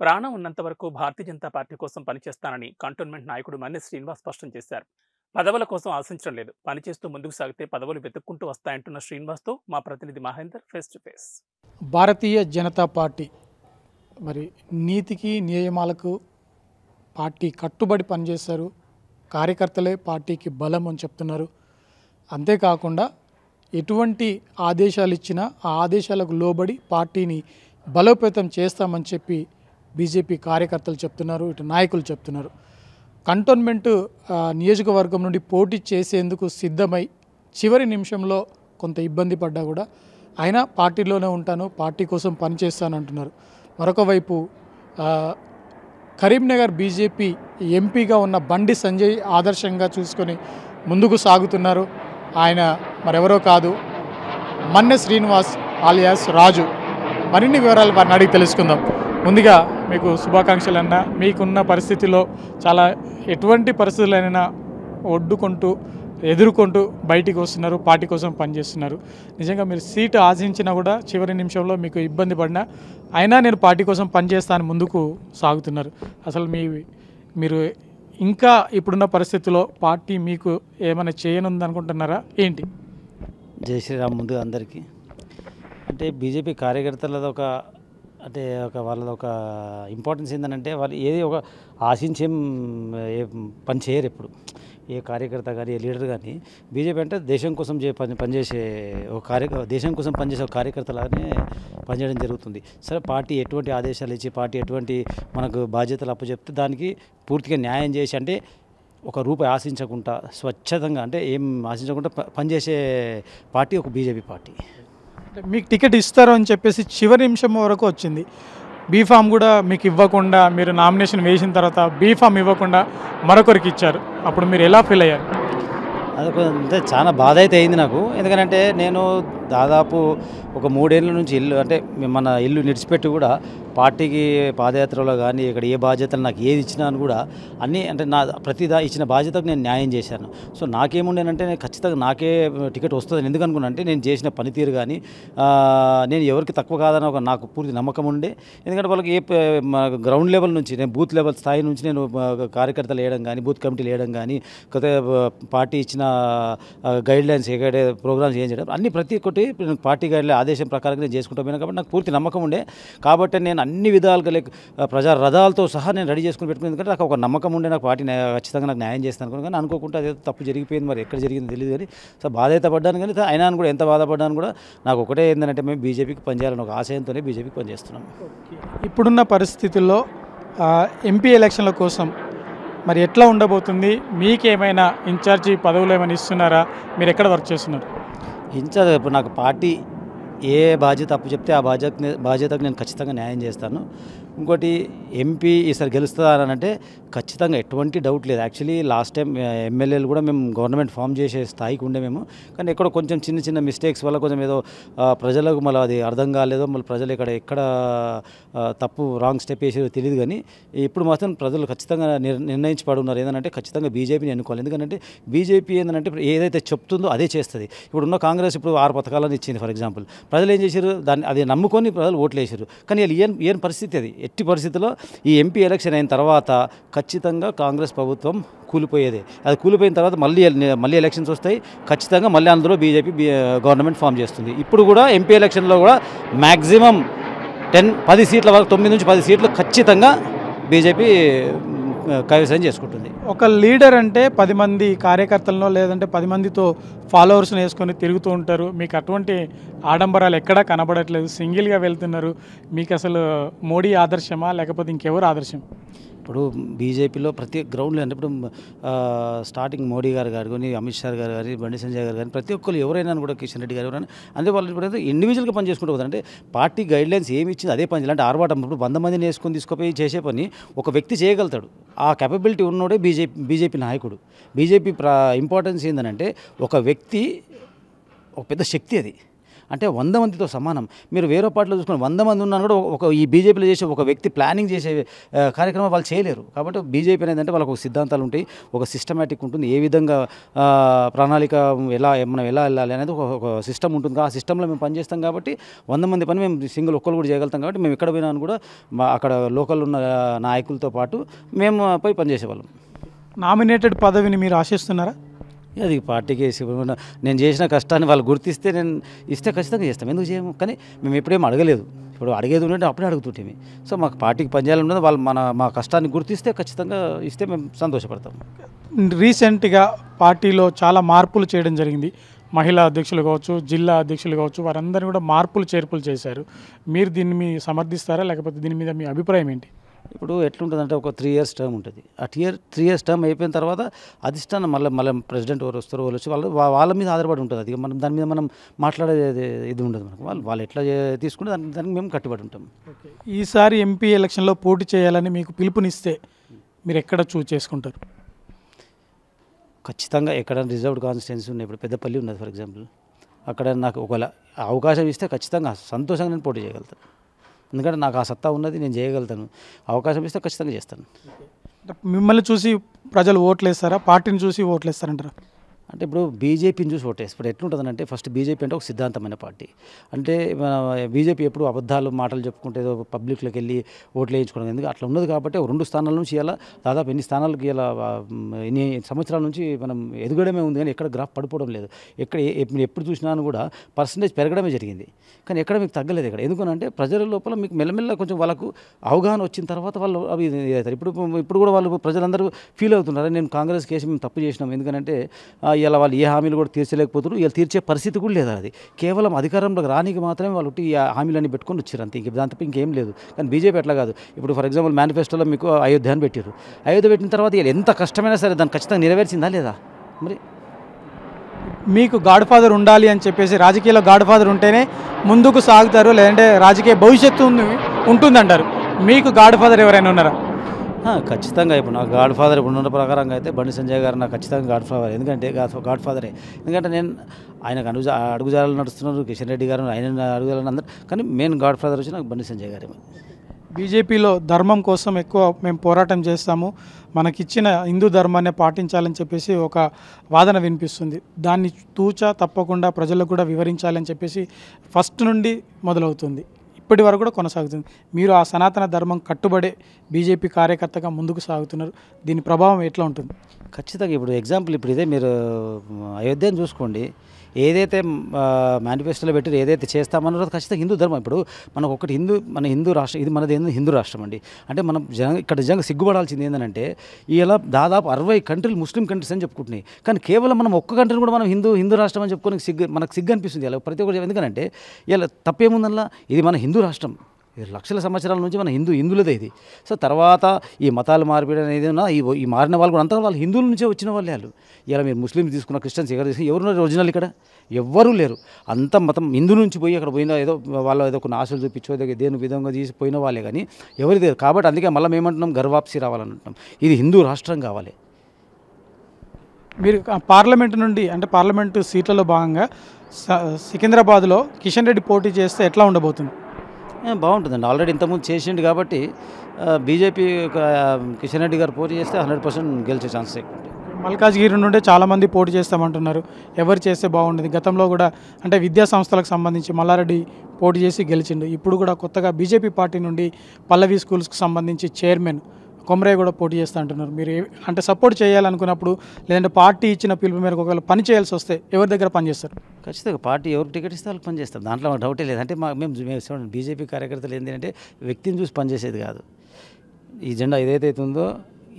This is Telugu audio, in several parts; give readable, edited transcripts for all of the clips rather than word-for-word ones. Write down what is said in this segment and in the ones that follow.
ప్రాణం ఉన్నంత వరకు భారతీయ జనతా పార్టీ కోసం పనిచేస్తానని కంటోన్మెంట్ నాయకుడు మన్నె శ్రీనివాస్ స్పష్టం చేశారు. పదవుల కోసం ఆశించడం లేదు, పనిచేస్తూ ముందుకు సాగితే పదవులు వెతుక్కుంటూ వస్తాయంటున్న శ్రీనివాస్తో మా ప్రతినిధి Mahender face to face. Bharatiya Janata party మరి నీతికి నియమాలకు పార్టీ కట్టుబడి పనిచేస్తారు. కార్యకర్తలే పార్టీకి బలం అని చెప్తున్నారు. అంతేకాకుండా ఎటువంటి ఆదేశాలు ఇచ్చినా ఆ ఆదేశాలకు లోబడి పార్టీని బలోపేతం చేస్తామని చెప్పి బీజేపీ కార్యకర్తలు చెప్తున్నారు, ఇటు నాయకులు చెప్తున్నారు. కంటోన్మెంట్ నియోజకవర్గం నుండి పోటీ చేసేందుకు సిద్ధమై చివరి నిమిషంలో కొంత ఇబ్బంది పడ్డా కూడా అయినా పార్టీలోనే ఉంటాను, పార్టీ కోసం పనిచేస్తాను అంటున్నారు. మరొక వైపు కరీంనగర్ బీజేపీ ఎంపీగా ఉన్న బండి సంజయ్ ఆదర్శంగా చూసుకొని ముందుకు సాగుతున్నారు. ఆయన మరెవరో కాదు, మన్నె శ్రీనివాస్ ఆలియాస్ రాజు. మరిన్ని వివరాలు వారిని అడిగి తెలుసుకుందాం. ముందుగా మీకు శుభాకాంక్షలు అన్న. మీకున్న పరిస్థితిలో చాలా ఎటువంటి పరిస్థితులైనా ఒడ్డుకుంటూ ఎదుర్కొంటూ బయటికి వస్తున్నారు, పార్టీ కోసం పనిచేస్తున్నారు. నిజంగా మీరు సీటు ఆశించినా కూడా చివరి నిమిషంలో మీకు ఇబ్బంది పడినా అయినా నేను పార్టీ కోసం పనిచేస్తాను ముందుకు సాగుతున్నారు. అసలు మీరు ఇంకా ఇప్పుడున్న పరిస్థితుల్లో పార్టీ మీకు ఏమైనా చేయనుంది అనుకుంటున్నారా ఏంటి? జై శ్రీరామ్. ముందు అందరికీ అంటే బీజేపీ కార్యకర్తలది ఒక వాళ్ళది ఒక ఇంపార్టెన్స్ ఏంటంటే వాళ్ళు ఏది ఒక ఆశించేం పని చేయరు. ఎప్పుడు ఏ కార్యకర్త కానీ ఏ లీడర్ కానీ బీజేపీ అంటే దేశం కోసం పనిచేసే దేశం కోసం పనిచేసే ఒక కార్యకర్తలాగానే పనిచేయడం జరుగుతుంది. సరే, పార్టీ ఎటువంటి ఆదేశాలు ఇచ్చి పార్టీ ఎటువంటి మనకు బాధ్యతలు అప్పచెప్తే దానికి పూర్తిగా న్యాయం చేసి అంటే ఒక రూపాయి ఆశించకుండా స్వచ్ఛతంగా అంటే ఏం ఆశించకుండా పనిచేసే పార్టీ ఒక బీజేపీ పార్టీ. మీకు టికెట్ ఇస్తారు అని చెప్పేసి చివరి నిమిషం వరకు వచ్చింది. బీఫామ్ కూడా మీకు ఇవ్వకుండా మీరు నామినేషన్ వేసిన తర్వాత బీఫామ్ ఇవ్వకుండా మరొకరికి ఇచ్చారు. అప్పుడు మీరు ఎలా ఫీల్ అయ్యారు? అంటే చాలా బాధ అయితే అయింది నాకు. ఎందుకంటే నేను దాదాపు ఒక 3 ఏళ్ళ నుంచి మన ఇల్లు నిడిచిపెట్టి కూడా పార్టీకి పాదయాత్రలో కానీ ఇక్కడ ఏ బాధ్యతలు నాకు ఏది ఇచ్చినా అని కూడా అన్నీ అంటే నా ఇచ్చిన బాధ్యతకు నేను న్యాయం చేశాను. సో నాకేముండేనంటే నేను ఖచ్చితంగా నాకే టికెట్ వస్తుందని ఎందుకు అనుకున్నానంటే నేను చేసిన పనితీరు కానీ నేను ఎవరికి తక్కువ కాదని నాకు పూర్తి నమ్మకం ఉండే. ఎందుకంటే వాళ్ళకి గ్రౌండ్ లెవెల్ నుంచి నేను బూత్ లెవెల్ స్థాయి నుంచి నేను కార్యకర్తలు వేయడం కానీ బూత్ కమిటీలు వేయడం కానీ కొత్త పార్టీ ఇచ్చిన గైడ్లైన్స్ ప్రోగ్రామ్స్ ఏం చేయడం అన్ని ప్రతి ఒక్కటి పార్టీ గైడ్లైన్ ఆదేశం ప్రకారం నేను చేసుకుంటూ పోయినా కాబట్టి నాకు పూర్తి నమ్మకం ఉండే. కాబట్టి నేను అన్ని విధాలుగా ప్రజా రథాలతో సహా నేను రెడీ చేసుకుని పెట్టుకుని ఎందుకంటే నాకు ఒక నమ్మకం ఉండే నాకు పార్టీ ఖచ్చితంగా నాకు న్యాయం చేస్తాను అనుకున్నాను. కానీ అనుకోకుండా అదే తప్పు జరిగిపోయింది. మరి ఎక్కడ జరిగిందో తెలియదు. కానీ సో బాధ అయితే పడ్డాను. కానీ అయినా కూడా ఎంత బాధపడ్డాను కూడా నాకు ఒకటే ఏంటంటే మేము బీజేపీకి పనిచేయాలని ఒక ఆశయంతోనే బీజేపీకి పనిచేస్తున్నాం. ఇప్పుడున్న పరిస్థితుల్లో ఎంపీ ఎలక్షన్ల కోసం మరి ఎట్లా ఉండబోతుంది? మీకేమైనా ఇన్ఛార్జి పదవులు ఏమైనా ఇస్తున్నారా? మీరు ఎక్కడ వర్క్ చేస్తున్నారు? ఇన్ఛార్జ్ ఇప్పుడు నాకు పార్టీ ఏ బాధ్యత అప్పు చెప్తే ఆ బాధ్యతకు నేను ఖచ్చితంగా న్యాయం చేస్తాను. ఇంకోటి ఎంపీ ఈసారి గెలుస్తుందా అని అంటే ఖచ్చితంగా ఎటువంటి డౌట్ లేదు. యాక్చువల్లీ లాస్ట్ టైం ఎమ్మెల్యేలు కూడా మేము గవర్నమెంట్ ఫామ్ చేసే స్థాయికి ఉండే మేము. కానీ ఎక్కడ కొంచెం చిన్న మిస్టేక్స్ వల్ల కొంచెం ఏదో ప్రజలకు మళ్ళీ అది అర్థం కాలేదో మళ్ళీ ప్రజలు ఎక్కడ తప్పు రాంగ్ స్టెప్ వేసేదో తెలియదు. కానీ ఇప్పుడు మాత్రం ప్రజలు ఖచ్చితంగా నిర్ణయించి పడున్నారు ఏంటంటే ఖచ్చితంగా బీజేపీని ఎన్నుకోవాలి. ఎందుకంటే బీజేపీ ఏంటంటే ఏదైతే చెప్తుందో అదే చేస్తుంది. ఇప్పుడున్న కాంగ్రెస్ ఇప్పుడు 6 పథకాలను ఇచ్చింది ఫర్ ఎగ్జాంపుల్. ప్రజలు ఏం చేశారు? అది నమ్ముకొని ప్రజలు ఓట్లు వేసారు. కానీ ఏం పరిస్థితి అది ఎట్టి పరిస్థితుల్లో ఈ ఎంపీ ఎలక్షన్ అయిన తర్వాత ఖచ్చితంగా కాంగ్రెస్ ప్రభుత్వం కూలిపోయేది. అది కూలిపోయిన తర్వాత మళ్ళీ ఎలక్షన్స్ వస్తాయి. ఖచ్చితంగా మళ్ళీ అందులో బీజేపీ గవర్నమెంట్ ఫామ్ చేస్తుంది. ఇప్పుడు కూడా ఎంపీ ఎలక్షన్లో కూడా మ్యాక్సిమం 10 సీట్ల వరకు 9 నుంచి 10 సీట్లు ఖచ్చితంగా బీజేపీ కైవసం చేసుకుంటుంది. ఒక లీడర్ అంటే 10 మంది కార్యకర్తలను లేదంటే 10 మందితో ఫాలోవర్స్ని వేసుకొని తిరుగుతూ ఉంటారు. మీకు అటువంటి ఆడంబరాలు ఎక్కడా కనబడట్లేదు. సింగిల్గా వెళ్తున్నారు. మీకు అసలు మోడీ ఆదర్శమా లేకపోతే ఇంకెవరు ఆదర్శం? ఇప్పుడు బీజేపీలో ప్రతి గ్రౌండ్లో అంటే ఇప్పుడు స్టార్టింగ్ మోడీ గారు కానీ అమిత్ షా గారు కానీ బండి సంజయ్ గారు కానీ ప్రతి ఒక్కరు ఎవరైనా కూడా కిషన్ రెడ్డి గారు ఎవరైనా అంటే వాళ్ళు ఇప్పుడు ఇండివిజువల్గా పని చేసుకుంటూ పోతారు. అంటే పార్టీ గైడ్లైన్స్ ఏమి ఇచ్చింది అదే పని చేయాలి. ఆర్భాటం ఇప్పుడు 100 మందిని వేసుకొని తీసుకుపోయి చేసే పని ఒక వ్యక్తి చేయగలుగుతాడు. ఆ కేపబిలిటీ ఉన్నోడే బీజేపీ నాయకుడు. బీజేపీ ఇంపార్టెన్స్ ఏంటంటే ఒక వ్యక్తి ఒక పెద్ద శక్తి అది. అంటే 100 మందితో సమానం. మీరు వేరే పార్టీలో చూసుకొని 100 మంది ఉన్నా కూడా ఈ బీజేపీలో చేసే ఒక వ్యక్తి ప్లానింగ్ చేసే కార్యక్రమం వాళ్ళు చేయలేరు. కాబట్టి బీజేపీ అనేది అంటే వాళ్ళకు సిద్ధాంతాలు ఉంటాయి, ఒక సిస్టమేటిక్ ఉంటుంది, ఏ విధంగా ప్రణాళిక మనం ఎలా వెళ్ళాలి అనేది ఒక సిస్టమ్ ఉంటుంది. ఆ సిస్టంలో మేము పనిచేస్తాం కాబట్టి 100 మంది పని మేము సింగిల్ ఒక్కరు కూడా చేయగలుగుతాం. కాబట్టి మేము ఎక్కడ పోయినా కూడా అక్కడ లోకల్ ఉన్న నాయకులతో పాటు మేము పోయి పనిచేసేవాళ్ళం. నామినేటెడ్ పదవిని మీరు ఆశిస్తున్నారా? అది పార్టీకి నేను చేసిన కష్టాన్ని వాళ్ళు గుర్తిస్తే నేను ఇస్తే ఖచ్చితంగా చేస్తాం, ఎందుకు చేయము. కానీ మేము ఎప్పుడేమో అడగలేదు, ఇప్పుడు అడిగేది ఉంటే అప్పుడే అడుగుతుంటే. సో మాకు పార్టీకి పనిచేయాలని ఉన్నది, వాళ్ళు మా కష్టాన్ని గుర్తిస్తే ఖచ్చితంగా ఇస్తే మేము సంతోషపడతాం. రీసెంట్గా పార్టీలో చాలా మార్పులు చేయడం జరిగింది. మహిళా అధ్యక్షులు కావచ్చు, జిల్లా అధ్యక్షులు కావచ్చు, వారందరినీ కూడా మార్పులు చేర్పులు చేశారు. మీరు దీన్ని సమర్థిస్తారా, లేకపోతే దీని మీద మీ అభిప్రాయం ఏంటి? ఇప్పుడు ఎట్లుంటుందంటే ఒక 3 years టర్మ్ ఉంటుంది. ఆ 3 years టర్మ్ అయిపోయిన తర్వాత అధిష్టానం మళ్ళీ ప్రెసిడెంట్ ఎవరు వస్తారో వాళ్ళు వచ్చి వాళ్ళ మీద ఆధారపడి ఉంటుంది. అది మనం దాని మీద మనం మాట్లాడేది ఇది ఉండదు. మనకు వాళ్ళు ఎట్లా తీసుకుంటే దానికి మేము కట్టుబడి ఉంటాం. ఈసారి ఎంపీ ఎలక్షన్లో పోటీ చేయాలని మీకు పిలుపునిస్తే మీరు ఎక్కడ చూస్ చేసుకుంటారు? ఖచ్చితంగా ఎక్కడైనా రిజర్వ్డ్ కాన్స్టిట్యున్సీ ఉన్నాయి, ఇప్పుడు పెద్దపల్లి ఉన్నది ఫర్ ఎగ్జాంపుల్, అక్కడ నాకు ఒకవేళ అవకాశం ఇస్తే ఖచ్చితంగా సంతోషంగా నేను పోటీ చేయగలుగుతాను. ఎందుకంటే నాకు ఆ సత్తా ఉన్నది, నేను చేయగలుగుతాను. అవకాశం ఇస్తే ఖచ్చితంగా చేస్తాను. మిమ్మల్ని చూసి ప్రజలు ఓట్లేస్తారా, పార్టీని చూసి ఓట్లేస్తారంటారా? అంటే ఇప్పుడు బీజేపీని చూసి ఓటేసి ఇప్పుడు ఎట్లుంటుందంటే ఫస్ట్ బీజేపీ అంటే ఒక సిద్ధాంతమైన పార్టీ. అంటే బీజేపీ ఎప్పుడు అబద్ధాలు మాటలు చెప్పుకుంటే ఏదో పబ్లిక్లోకి వెళ్ళి ఓట్లు వేయించుకోవడం ఎందుకు అట్లా ఉన్నది. కాబట్టి 2 స్థానాల నుంచి ఇలా దాదాపు ఎన్ని స్థానాలకి ఇలా ఎన్ని సంవత్సరాల నుంచి మనం ఎదగడమే ఉంది, కానీ ఎక్కడ గ్రాఫ్ పడిపోవడం లేదు. ఎప్పుడు చూసినా కూడా పర్సంటేజ్ పెరగడమే జరిగింది, కానీ ఎక్కడ మీకు తగ్గలేదు. ఇక్కడ ఎందుకనంటే ప్రజల లోపల మీకు మెల్లమెల్ల కొంచెం వాళ్ళకు అవగాహన వచ్చిన తర్వాత వాళ్ళు అవి అవుతారు. ఇప్పుడు కూడా వాళ్ళు ప్రజలందరూ ఫీల్ అవుతున్నారు, నేను కాంగ్రెస్ కేసు మేము తప్పు చేసినాం. ఎందుకంటే ఇలా వాళ్ళు ఏ హామీలు కూడా తీర్చలేకపోతున్నారు, ఇలా తీర్చే పరిస్థితి కూడా లేదు. అది కేవలం అధికారంలోకి రానికి మాత్రమే వాళ్ళు ఈ హామీలన్నీ పెట్టుకొని వచ్చారు అంతే, దాంతో ఇంకేం లేదు. కానీ బీజేపీ అట్లా కాదు. ఇప్పుడు ఫర్ ఎగ్జాంపుల్ మేనిఫెస్టోలో మీకు అయోధ్య అని పెట్టారు. అయోధ్య పెట్టిన తర్వాత ఎంత కష్టమైనా సరే దాన్ని ఖచ్చితంగా నెరవేర్చిందా లేదా? మరి మీకు గాడ్ ఫాదర్ ఉండాలి అని చెప్పేసి, రాజకీయాల్లో గాడ్ ఫాదర్ ఉంటేనే ముందుకు సాగుతారు, లేదంటే రాజకీయ భవిష్యత్తు ఉంటుందంటారు. మీకు గాడ్ ఫాదర్ ఎవరైనా ఉన్నారా? ఖచ్చితంగా ఇప్పుడు నాకు గాడ్ ఫాదర్ ఇప్పుడు ఉన్న ప్రకారంగా అయితే బండి సంజయ్ గారు నాకు ఖచ్చితంగా గాడ్ ఫాదర్. ఎందుకంటే గాడ్ ఫాదరే. ఎందుకంటే నేను ఆయనకు అడుగుజాడలు నడుస్తున్నారు, కిషన్ రెడ్డి గారు ఆయన అడుగుజాలని అందరు, కానీ మెయిన్ గాడ్ ఫాదర్ వచ్చి నాకు బండి సంజయ్ గారే. బీజేపీలో ధర్మం కోసం ఎక్కువ మేము పోరాటం చేస్తాము, మనకిచ్చిన హిందూ ధర్మాన్ని పాటించాలని చెప్పేసి ఒక వాదన వినిపిస్తుంది. దాన్ని తూచా తప్పకుండా ప్రజలకు కూడా వివరించాలని చెప్పేసి ఫస్ట్ నుండి మొదలవుతుంది, ఇప్పటి వరకు కూడా కొనసాగుతుంది. మీరు ఆ సనాతన ధర్మం కట్టుబడే బీజేపీ కార్యకర్తగా ముందుకు సాగుతున్నారు. దీని ప్రభావం ఎట్లా ఉంటుంది? ఖచ్చితంగా ఇప్పుడు ఎగ్జాంపుల్ ఇప్పుడు ఇదే మీరు అయోధ్యను చూసుకోండి, ఏదైతే మేనిఫెస్టోలో పెట్టి ఏదైతే చేస్తామన్నదో ఖచ్చితంగా హిందూ ధర్మం. ఇప్పుడు మనకు ఒకటి మన హిందూ రాష్ట్రం, ఇది మనది హిందూ రాష్ట్రం అండి. అంటే మనం ఇక్కడ నిజంగా సిగ్గుపడాల్సింది ఏంటంటే ఇలా దాదాపు 60 కంట్రీలు ముస్లిం కంట్రీస్ అని చెప్పుకుంటున్నాయి, కానీ కేవలం మనం ఒక్క కంట్రీని కూడా మనం హిందూ రాష్ట్రం అని చెప్పుకొని మనకు సిగ్గు అనిపిస్తుంది ఇలా ప్రతి ఒక్కరు. ఎందుకంటే ఇలా తప్పేముందల్లా, ఇది మన హిందూ రాష్ట్రం, లక్షల సంవత్సరాల నుంచి మన హిందువులదే ఇది. సో తర్వాత ఈ మతాలు మార్పిడి అనేది ఈ మారిన వాళ్ళు కూడా అంతా వాళ్ళు హిందువుల నుంచే వచ్చిన వాళ్ళు. ఇలా మీరు ముస్లిం తీసుకున్న, క్రిస్టియన్స్ ఎవరున్నారు ఒరిజినల్ ఇక్కడ? ఎవ్వరూ లేరు. అంత మతం హిందూ నుంచి పోయి అక్కడ పోయిన ఏదో వాళ్ళు ఏదో కొన్ని ఆశలు చూపించో దేని విధంగా తీసి పోయిన వాళ్ళే, కానీ ఎవరిది. కాబట్టి అందుకే మళ్ళీ మేమంటున్నాం గర్వాప్సి రావాలంటున్నాం, ఇది హిందూ రాష్ట్రం కావాలి. మీరు పార్లమెంటు నుండి అంటే పార్లమెంటు సీట్లలో భాగంగా సికింద్రాబాద్లో కిషన్ రెడ్డి పోటీ చేస్తే ఎట్లా ఉండబోతుంది? బాగుంటుందండి. ఆల్రెడీ ఇంతకుముందు చేసిండు కాబట్టి బీజేపీ కిషన్ రెడ్డి గారు పోటీ చేస్తే 100% గెలిచే ఛాన్సెస్ ఎక్కువ. మల్కాజ్గిరి నుండి చాలామంది పోటీ చేస్తామంటున్నారు, ఎవరు చేస్తే బాగుంటుంది? గతంలో కూడా అంటే విద్యా సంస్థలకు సంబంధించి మల్లారెడ్డి పోటీ చేసి గెలిచిండు. ఇప్పుడు కూడా కొత్తగా బీజేపీ పార్టీ నుండి పల్లవి స్కూల్స్కి సంబంధించి చైర్మన్ కొమరయ్య కూడా పోటీ చేస్తూ అంటున్నారు. మీరు అంటే సపోర్ట్ చేయాలనుకున్నప్పుడు, లేదంటే పార్టీ ఇచ్చిన పిలుపు మేరకు ఒకవేళ పని చేయాల్సి వస్తే ఎవరి దగ్గర పనిచేస్తారు? ఖచ్చితంగా పార్టీ ఎవరికి టికెట్ ఇస్తే వాళ్ళకి పనిచేస్తారు, దాంట్లో డౌటే లేదు. అంటే మేము బీజేపీ కార్యకర్తలు ఏంటంటే వ్యక్తిని చూసి పనిచేసేది కాదు. ఈ జెండా ఏదైతే ఉందో,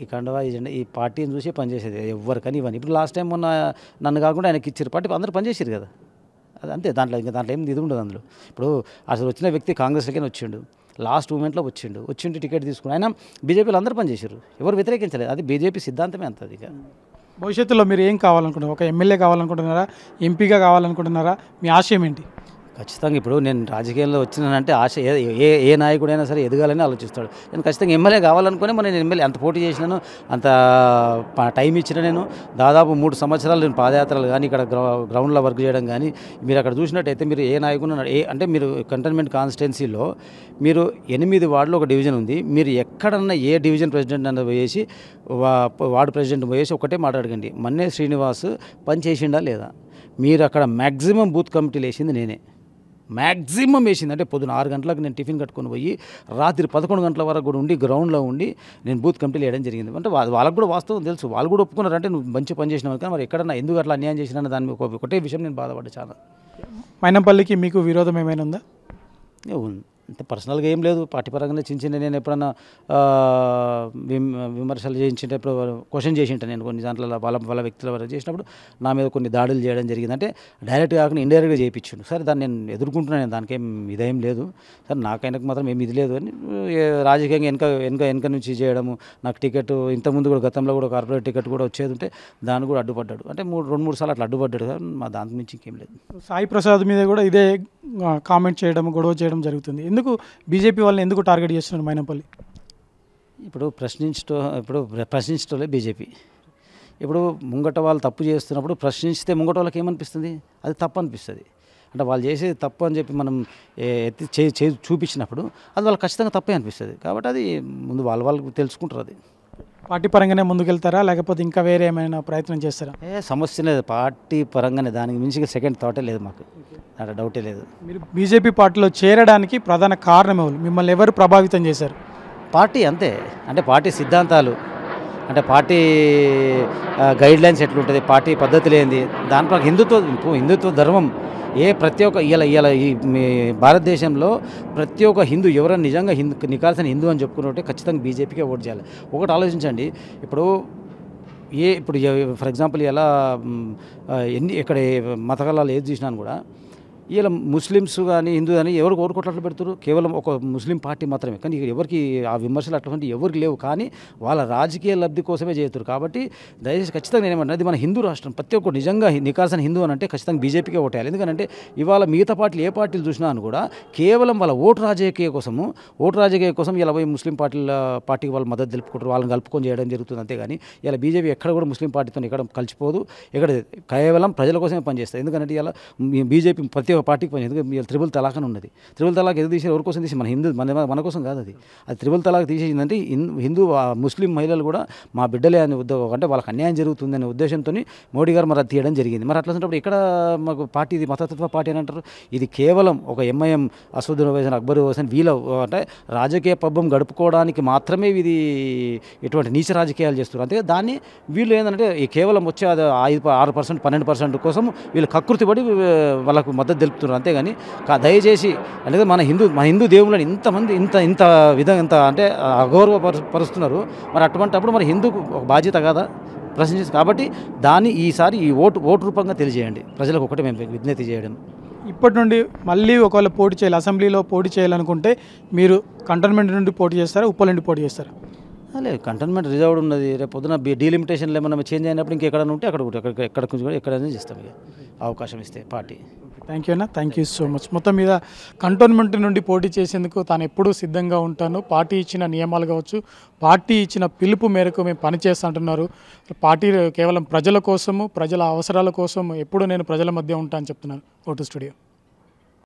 ఈ కండవా, ఈ జెండా, ఈ పార్టీని చూసి పనిచేసేది ఎవరికని ఇవ్వని. ఇప్పుడు లాస్ట్ టైం మొన్న నన్ను కాకుండా ఆయనకి ఇచ్చారు, పార్టీ అందరూ పనిచేసారు కదా, అది అంతే. దాంట్లో ఏం ఇది ఉండదు అందులో. ఇప్పుడు అసలు వచ్చిన వ్యక్తి కాంగ్రెస్లకైనా వచ్చిండు, లాస్ట్ మూమెంట్లో వచ్చిండు టికెట్ తీసుకుని ఆయన బీజేపీలో అందరూ పనిచేశారు, ఎవరు వ్యతిరేకించలేదు. అది బీజేపీ సిద్ధాంతమే అంత. అది భవిష్యత్తులో మీరు ఏం కావాలనుకుంటున్నారు? ఒక ఎమ్మెల్యే కావాలనుకుంటున్నారా, ఎంపీగా కావాలనుకుంటున్నారా? మీ ఆశయం ఏంటి? ఖచ్చితంగా ఇప్పుడు నేను రాజకీయాల్లో వచ్చినానంటే ఆశ ఏ నాయకుడైనా సరే ఎదగాలని ఆలోచిస్తాడు. నేను ఖచ్చితంగా ఎమ్మెల్యే కావాలనుకుని నేను ఎమ్మెల్యే అంత పోటీ చేసినాను, అంత టైం ఇచ్చిన. నేను దాదాపు 3 సంవత్సరాలు నేను పాదయాత్రలు కానీ ఇక్కడ గ్రౌండ్లో వర్క్ చేయడం కానీ, మీరు అక్కడ చూసినట్టయితే మీరు ఏ నాయకుడు అంటే మీరు కంటోన్మెంట్ కాన్స్టిట్యున్సీలో మీరు 8 వార్డులో ఒక డివిజన్ ఉంది. మీరు ఎక్కడన్నా ఏ డివిజన్ ప్రెసిడెంట్ అన్న పోయేసి వార్డు ప్రెసిడెంట్ పోయేసి ఒకటే మాట్లాడకండి, మన్నే శ్రీనివాస్ పని చేసిండా లేదా. మీరు అక్కడ మ్యాక్సిమం బూత్ కమిటీలు వేసింది నేనే, మ్యాక్సిమం వేసింది. అంటే పొద్దున 6 గంటలకు నేను టిఫిన్ కట్టుకొని పోయి రాత్రి 11 గంటల వరకు కూడా ఉండి గ్రౌండ్లో ఉండి నేను బూత్ కమిటీలు వేయడం జరిగింది. అంటే వాళ్ళకు కూడా వాస్తవం తెలుసు, వాళ్ళు కూడా ఒప్పుకున్నారు. అంటే నువ్వు మంచి పని చేసినావు, కానీ మరి ఎక్కడన్నా ఎందుకు అట్లా అన్యాయం చేసినా దాని ఒకటే విషయం నేను బాధపడ్డా చాలా. మైనంపల్లికి మీకు విరోధం ఏమైనా ఉందా? అంటే పర్సనల్గా ఏం లేదు, పార్టీ పరంగానే చిన్న నేను ఎప్పుడన్నా విమర్శలు చేయించింటే, ఇప్పుడు క్వశ్చన్ చేసింటే నేను కొన్ని దాంట్లో వాళ్ళ వ్యక్తుల వరకు చేసినప్పుడు నా మీద కొన్ని దాడులు చేయడం జరిగింది. అంటే డైరెక్ట్ కాకుండా ఇండైరెక్ట్గా చేయించిండు. సరే దాన్ని నేను ఎదుర్కొంటున్నాను, దానికేం ఇదేం లేదు. సరే నాకైనాకు మాత్రం ఏమి ఇది లేదు అని రాజకీయంగా వెనక నుంచి చేయడము. నాకు టికెట్ ఇంతకుముందు కూడా గతంలో కూడా కార్పొరేట్ టికెట్ కూడా వచ్చేది ఉంటే దాన్ని కూడా అడ్డుపడ్డాడు. అంటే 2-3 సార్లు అట్లా అడ్డుపడ్డాడు. మా దాని నుంచి ఇంకేం లేదు. సాయి ప్రసాద్ మీద కూడా ఇదే కామెంట్ చేయడం, గొడవ చేయడం జరుగుతుంది. ఎందుకు బీజేపీ వాళ్ళని ఎందుకు టార్గెట్ చేస్తున్నారు మైనంపల్లి? ఇప్పుడు ప్రశ్నించటోలే బీజేపీ. ఇప్పుడు ముంగట వాళ్ళు తప్పు చేస్తున్నప్పుడు ప్రశ్నిస్తే ముంగట వాళ్ళకి ఏమనిపిస్తుంది? అది తప్పు అనిపిస్తుంది. అంటే వాళ్ళు చేసేది తప్పు అని చెప్పి మనం ఎత్తి చూపించినప్పుడు అది వాళ్ళకి ఖచ్చితంగా తప్పే అనిపిస్తుంది. కాబట్టి అది ముందు వాళ్ళకు తెలుసుకుంటారు. అది పార్టీ పరంగానే ముందుకెళ్తారా, లేకపోతే ఇంకా వేరే ఏమైనా ప్రయత్నం చేస్తారా? సమస్య లేదు, పార్టీ పరంగానే, దానికి మించి సెకండ్ థాటే లేదు మాకు, అక్కడ డౌటే లేదు. మీరు బీజేపీ పార్టీలో చేరడానికి ప్రధాన కారణం ఎవరు? మిమ్మల్ని ఎవరు ప్రభావితం చేశారు? పార్టీ అంతే. అంటే పార్టీ సిద్ధాంతాలు, అంటే పార్టీ గైడ్లైన్స్ ఎట్లుంటుంది, పార్టీ పద్ధతులు ఏంది, దాంట్లో హిందుత్వ ధర్మం ప్రతి ఒక్క ఇలా ఈ భారతదేశంలో ప్రతి ఒక్క హిందూ ఎవరైనా నిజంగా నికాల్సిన హిందూ అని చెప్పుకున్నట్టే ఖచ్చితంగా బీజేపీకే ఓటు చేయాలి. ఒకటి ఆలోచించండి, ఇప్పుడు ఫర్ ఎగ్జాంపుల్ ఎలా ఇక్కడ మతకాలాలు ఏది చూసినాను కూడా ఇలా ముస్లిమ్స్ కానీ హిందూ కానీ ఎవరికి ఓటుకోట్లు పెడుతున్నారు, కేవలం ఒక ముస్లిం పార్టీ మాత్రమే. కానీ ఎవరికి ఆ విమర్శలు అటువంటి ఎవరికి లేవు, కానీ వాళ్ళ రాజకీయ లబ్ధి కోసమే చేస్తారు. కాబట్టి దయచేసి ఖచ్చితంగా నేనేమంటే అది మన హిందూ రాష్ట్రం, ప్రతి ఒక్క నిజంగా నికాల్సిన హిందూ అని అంటే ఖచ్చితంగా బీజేపీకే ఓటేయాలి. ఎందుకంటే ఇవాళ మిగతా పార్టీలు ఏ పార్టీలు చూసినా కూడా కేవలం వాళ్ళ ఓటు రాజకీయ కోసం ఇలా పోయి ముస్లిం పార్టీకి వాళ్ళు మద్దతు తెలుపుకుంటారు, వాళ్ళని కలుపుకొని చేయడం జరుగుతుంది. అంతేగాని ఇలా బీజేపీ ఎక్కడ కూడా ముస్లిం పార్టీతో ఎక్కడ కలిసిపోదు, ఇక్కడ కేవలం ప్రజల కోసమే పనిచేస్తుంది. ఎందుకంటే ఇలా బీజేపీ ప్రతి ఒక్క పార్టీకి పని, ఎందుకంటే త్రిబుల్ తలాక్ అని ఉన్నది. త్రిబుల్ తలాక్ ఎదురు తీసి ఎవరి కోసం తీసి మన కోసం కాదు. అది త్రిబుల్ తలాక్ తీసేసిందంటే ముస్లిం మహిళలు కూడా మా బిడ్డలే అనే అంటే వాళ్ళకి అన్యాయం జరుగుతుంది అనే ఉద్దేశంతో మోడీ గారు మరి అది తీయడం జరిగింది. మరి అట్లాంటప్పుడు ఇక్కడ మాకు పార్టీ ఇది మతతత్వ పార్టీ అని అంటారు. ఇది కేవలం ఒక ఎంఐఎం, అసదుద్దీన్ ఓవైసీ, అక్బర్ ఓవైసీ వీళ్ళ అంటే రాజకీయ పబ్బం గడుపుకోవడానికి మాత్రమే ఇది ఇటువంటి నీచ రాజకీయాలు చేస్తారు. అంతే దాన్ని వీళ్ళు ఏంటంటే కేవలం వచ్చే 6%, 12% కోసం వీళ్ళు కకృతి పడి వాళ్ళకు మద్దతు తెలుపుతున్నారు. అంతేగాని దయచేసి అంటే మన హిందూ దేవుళ్ళని ఇంత విధంగా అంటే అగౌరవపరుస్తున్నారు. మరి అటువంటిప్పుడు మరి హిందూకు ఒక బాధ్యత కాదా ప్రశ్నించి? కాబట్టి దాన్ని ఈసారి ఈ ఓటు రూపంగా తెలియజేయండి ప్రజలకు, ఒకటి మేము విజ్ఞప్తి చేయడం. ఇప్పటి నుండి మళ్ళీ ఒకవేళ పోటీ చేయాలి, అసెంబ్లీలో పోటీ చేయాలనుకుంటే మీరు కంటోన్మెంట్ నుండి పోటీ చేస్తారా, ఉప్పల్ నుండి పోటీ చేస్తారా? లేదు, కంటోన్మెంట్ రిజర్వ్డ్ ఉన్నది. రేపు పొద్దున డీలిమిటేషన్లు ఏమైనా చేంజ్ అయినప్పుడు ఇంకెక్కడైనా ఉంటే ఎక్కడైనా చేస్తాం ఇక అవకాశం ఇస్తే పార్టీ. థ్యాంక్ యూ అన్న, థ్యాంక్ యూ సో మచ్. మొత్తం మీద కంటోన్మెంట్ నుండి పోటీ చేసేందుకు తాను ఎప్పుడూ సిద్ధంగా ఉంటాను, పార్టీ ఇచ్చిన నియమాలు కావచ్చు, పార్టీ ఇచ్చిన పిలుపు మేరకు మేము పనిచేస్తా అంటున్నారు. పార్టీ కేవలం ప్రజల కోసము, ప్రజల అవసరాల కోసం ఎప్పుడూ నేను ప్రజల మధ్య ఉంటానని చెప్తున్నారు. Vote studio.